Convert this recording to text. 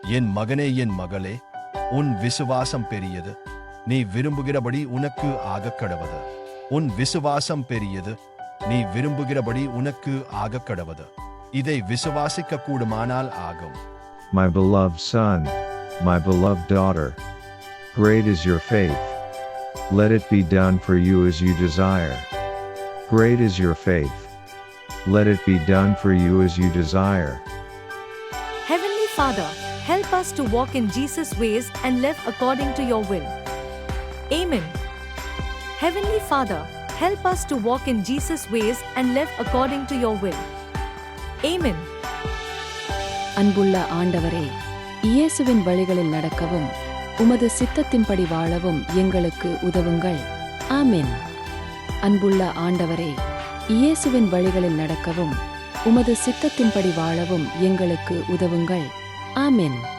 என் மகனே, என் மகளே, உன் விசுவாசம் பெரியது, நீ விரும்புகிறபடி உனக்கு ஆகக்கடவது. உன் விசுவாசம் பெரியது, நீ விரும்புகிறபடி உனக்கு ஆகக்கடவது. இதை விசுவாசிக்க கூடுமானால் ஆகும். My beloved son, my beloved daughter, great is your faith. Let it be done for you as you desire. Great is your faith. Let it be done for you as you desire. Heavenly Father, help us to walk in Jesus' ways and live according to your will. Amen. Heavenly Father, help us to walk in Jesus' ways and live according to your will. Amen. அன்புள்ள ஆண்டவரே, இயேசுவின் வழிகளில் நடக்கவும் உமது சித்தத்தின்படி வாழவும் எங்களுக்கு உதவுங்கள். ஆமென். அன்புள்ள ஆண்டவரே, இயேசுவின் வழிகளில் நடக்கவும் உமது சித்தத்தின்படி வாழவும் எங்களுக்கு உதவுங்கள். ஆமென்.